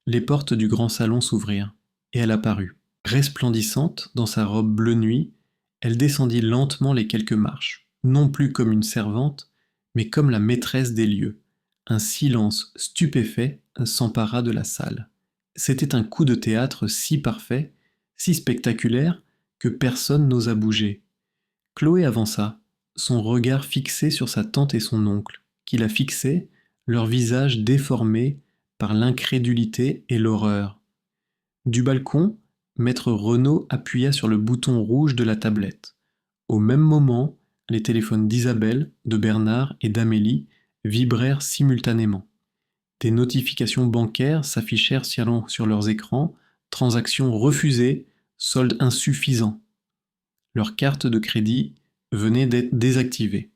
Speaker 1: les portes du grand salon s'ouvrirent, et elle apparut. Resplendissante dans sa robe bleu nuit, elle descendit lentement les quelques marches, non plus comme une servante, mais comme la maîtresse des lieux. Un silence stupéfait s'empara de la salle. C'était un coup de théâtre si parfait, si spectaculaire, que personne n'osa bouger. Chloé avança, son regard fixé sur sa tante et son oncle, qui la fixaient, leurs visages déformés par l'incrédulité et l'horreur. Du balcon, Maître Renaud appuya sur le bouton rouge de la tablette. Au même moment, les téléphones d'Isabelle, de Bernard et d'Amélie vibrèrent simultanément. Des notifications bancaires s'affichèrent sur leurs écrans, transactions refusées, solde insuffisant. Leur carte de crédit venait d'être désactivée.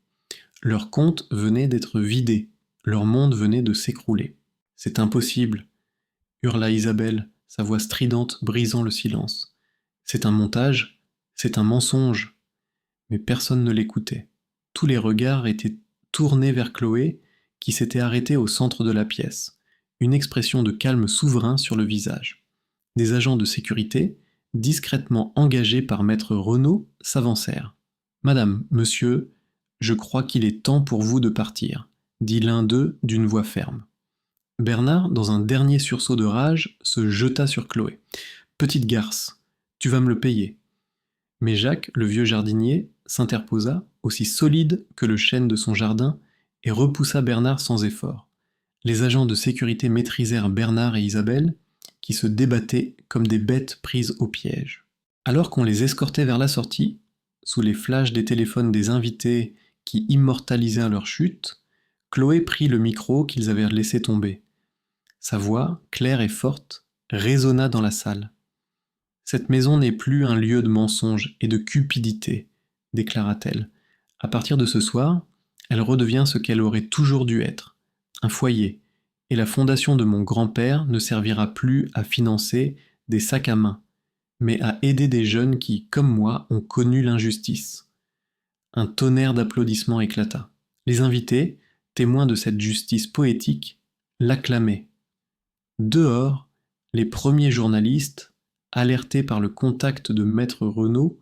Speaker 1: Leur compte venait d'être vidé. Leur monde venait de s'écrouler. C'est impossible, hurla Isabelle, sa voix stridente brisant le silence. C'est un montage, c'est un mensonge. Mais personne ne l'écoutait. Tous les regards étaient tournés vers Chloé, qui s'était arrêtée au centre de la pièce, une expression de calme souverain sur le visage. Des agents de sécurité, discrètement engagés par maître Renaud, s'avancèrent. « Madame, monsieur, je crois qu'il est temps pour vous de partir, » dit l'un d'eux d'une voix ferme. Bernard, dans un dernier sursaut de rage, se jeta sur Chloé. « Petite garce, tu vas me le payer. » Mais Jacques, le vieux jardinier, s'interposa, aussi solide que le chêne de son jardin, et repoussa Bernard sans effort. Les agents de sécurité maîtrisèrent Bernard et Isabelle, qui se débattaient comme des bêtes prises au piège. Alors qu'on les escortait vers la sortie, sous les flashs des téléphones des invités qui immortalisèrent leur chute, Chloé prit le micro qu'ils avaient laissé tomber. Sa voix, claire et forte, résonna dans la salle. « Cette maison n'est plus un lieu de mensonges et de cupidité, » déclara-t-elle. « À partir de ce soir, elle redevient ce qu'elle aurait toujours dû être, un foyer, et la fondation de mon grand-père ne servira plus à financer des sacs à main, mais à aider des jeunes qui, comme moi, ont connu l'injustice. » Un tonnerre d'applaudissements éclata. Les invités, témoins de cette justice poétique, l'acclamaient. Dehors, les premiers journalistes, alertés par le contact de maître Renaud,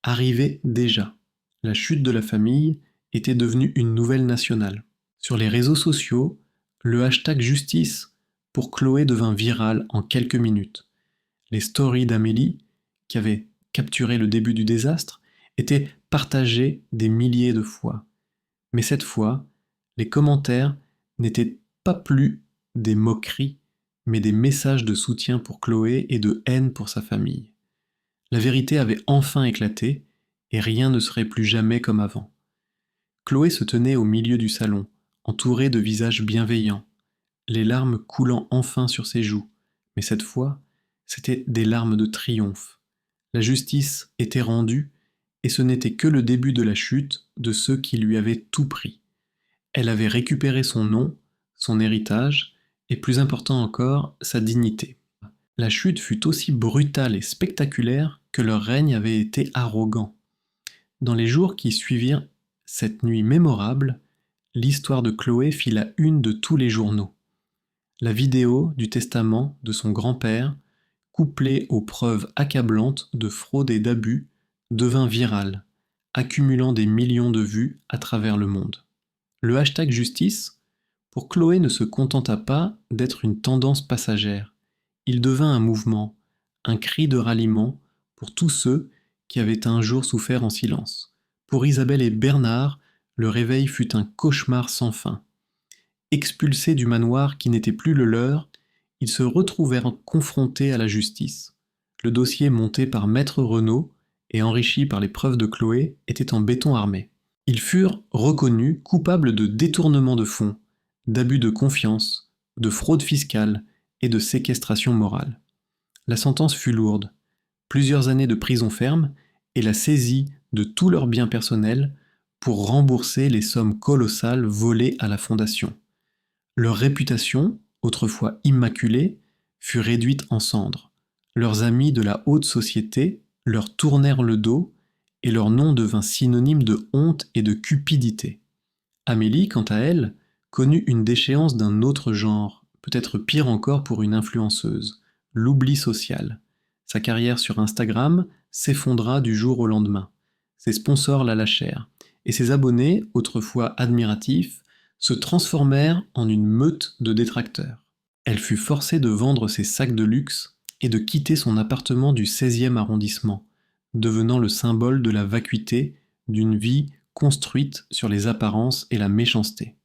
Speaker 1: arrivaient déjà. La chute de la famille était devenue une nouvelle nationale. Sur les réseaux sociaux, le hashtag justice pour Chloé devint viral en quelques minutes. Les stories d'Amélie, qui avait capturé le début du désastre, étaient partagées des milliers de fois. Mais cette fois, les commentaires n'étaient pas plus des moqueries, mais des messages de soutien pour Chloé et de haine pour sa famille. La vérité avait enfin éclaté, et rien ne serait plus jamais comme avant. Chloé se tenait au milieu du salon, entourée de visages bienveillants, les larmes coulant enfin sur ses joues, mais cette fois, c'étaient des larmes de triomphe. La justice était rendue, et ce n'était que le début de la chute de ceux qui lui avaient tout pris. Elle avait récupéré son nom, son héritage, et plus important encore, sa dignité. La chute fut aussi brutale et spectaculaire que leur règne avait été arrogant. Dans les jours qui suivirent cette nuit mémorable, l'histoire de Chloé fit la une de tous les journaux. La vidéo du testament de son grand-père, couplée aux preuves accablantes de fraude et d'abus, devint virale, accumulant des millions de vues à travers le monde. Le hashtag justice, pour Chloé, ne se contenta pas d'être une tendance passagère. Il devint un mouvement, un cri de ralliement pour tous ceux qui avaient un jour souffert en silence. Pour Isabelle et Bernard, le réveil fut un cauchemar sans fin. Expulsés du manoir qui n'était plus le leur, ils se retrouvèrent confrontés à la justice. Le dossier monté par Maître Renaud et enrichi par les preuves de Chloé était en béton armé. Ils furent reconnus coupables de détournement de fonds, d'abus de confiance, de fraude fiscale et de séquestration morale. La sentence fut lourde, plusieurs années de prison ferme et la saisie de tous leurs biens personnels pour rembourser les sommes colossales volées à la fondation. Leur réputation, autrefois immaculée, fut réduite en cendres. Leurs amis de la haute société leur tournèrent le dos et leur nom devint synonyme de honte et de cupidité. Amélie, quant à elle, connut une déchéance d'un autre genre, peut-être pire encore pour une influenceuse, l'oubli social. Sa carrière sur Instagram s'effondra du jour au lendemain. Ses sponsors la lâchèrent, et ses abonnés, autrefois admiratifs, se transformèrent en une meute de détracteurs. Elle fut forcée de vendre ses sacs de luxe et de quitter son appartement du 16e arrondissement, devenant le symbole de la vacuité d'une vie construite sur les apparences et la méchanceté.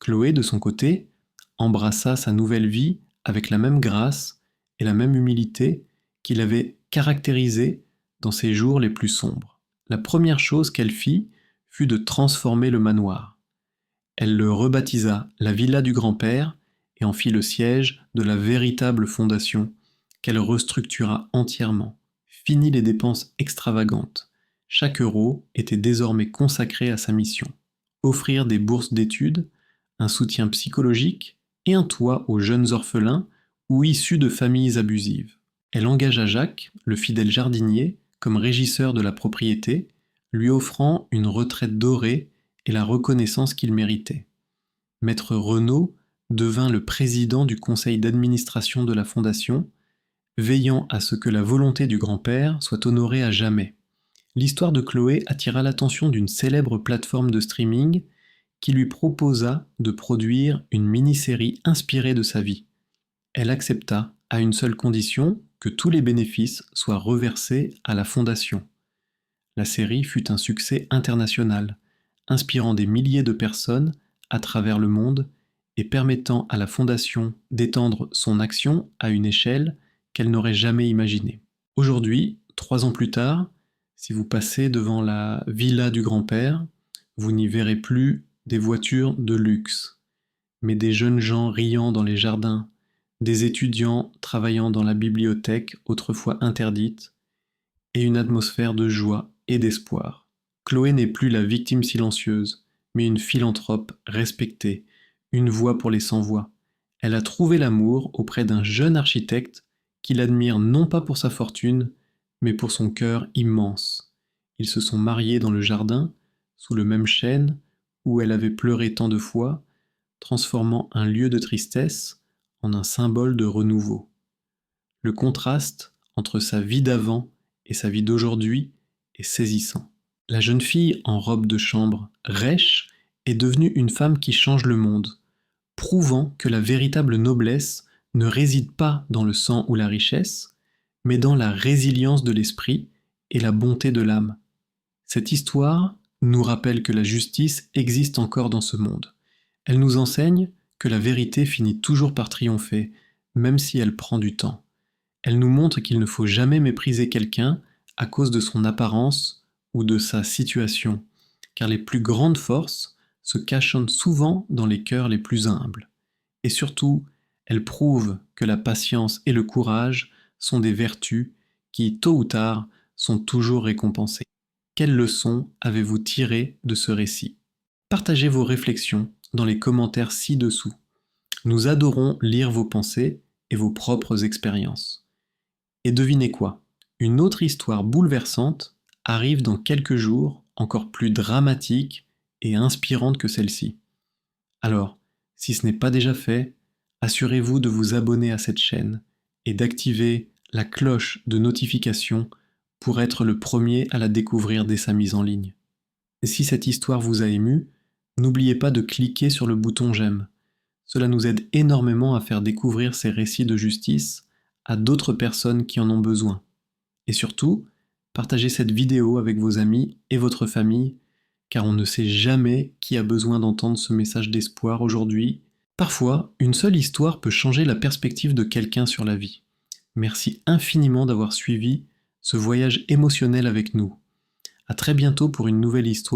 Speaker 1: Chloé, de son côté, embrassa sa nouvelle vie avec la même grâce et la même humilité qui l'avait caractérisée dans ses jours les plus sombres. La première chose qu'elle fit fut de transformer le manoir. Elle le rebaptisa la villa du grand-père et en fit le siège de la véritable fondation qu'elle restructura entièrement. Fini les dépenses extravagantes. Chaque euro était désormais consacré à sa mission. Offrir des bourses d'études, un soutien psychologique et un toit aux jeunes orphelins ou issus de familles abusives. Elle engagea Jacques, le fidèle jardinier, comme régisseur de la propriété, lui offrant une retraite dorée et la reconnaissance qu'il méritait. Maître Renaud devint le président du conseil d'administration de la fondation, veillant à ce que la volonté du grand-père soit honorée à jamais. L'histoire de Chloé attira l'attention d'une célèbre plateforme de streaming qui lui proposa de produire une mini-série inspirée de sa vie. Elle accepta à une seule condition, que tous les bénéfices soient reversés à la fondation. La série fut un succès international, inspirant des milliers de personnes à travers le monde et permettant à la fondation d'étendre son action à une échelle qu'elle n'aurait jamais imaginée. Aujourd'hui, 3 ans plus tard, si vous passez devant la villa du grand-père, vous n'y verrez plus des voitures de luxe, mais des jeunes gens riant dans les jardins, des étudiants travaillant dans la bibliothèque autrefois interdite, et une atmosphère de joie et d'espoir. Chloé n'est plus la victime silencieuse, mais une philanthrope respectée, une voix pour les sans-voix. Elle a trouvé l'amour auprès d'un jeune architecte qui l'admire non pas pour sa fortune, mais pour son cœur immense. Ils se sont mariés dans le jardin, sous le même chêne, où elle avait pleuré tant de fois, transformant un lieu de tristesse en un symbole de renouveau. Le contraste entre sa vie d'avant et sa vie d'aujourd'hui est saisissant. La jeune fille en robe de chambre, rêche, est devenue une femme qui change le monde, prouvant que la véritable noblesse ne réside pas dans le sang ou la richesse, mais dans la résilience de l'esprit et la bonté de l'âme. Cette histoire nous rappelle que la justice existe encore dans ce monde. Elle nous enseigne que la vérité finit toujours par triompher, même si elle prend du temps. Elle nous montre qu'il ne faut jamais mépriser quelqu'un à cause de son apparence ou de sa situation, car les plus grandes forces se cachent souvent dans les cœurs les plus humbles. Et surtout, elle prouve que la patience et le courage sont des vertus qui, tôt ou tard, sont toujours récompensées. Quelles leçons avez-vous tirées de ce récit? Partagez vos réflexions dans les commentaires ci-dessous. Nous adorons lire vos pensées et vos propres expériences. Et devinez quoi? Une autre histoire bouleversante arrive dans quelques jours, encore plus dramatique et inspirante que celle-ci. Alors, si ce n'est pas déjà fait, assurez-vous de vous abonner à cette chaîne et d'activer la cloche de notification pour être le premier à la découvrir dès sa mise en ligne. Et si cette histoire vous a ému, n'oubliez pas de cliquer sur le bouton j'aime. Cela nous aide énormément à faire découvrir ces récits de justice à d'autres personnes qui en ont besoin. Et surtout, partagez cette vidéo avec vos amis et votre famille, car on ne sait jamais qui a besoin d'entendre ce message d'espoir aujourd'hui. Parfois, une seule histoire peut changer la perspective de quelqu'un sur la vie. Merci infiniment d'avoir suivi ce voyage émotionnel avec nous. À très bientôt pour une nouvelle histoire.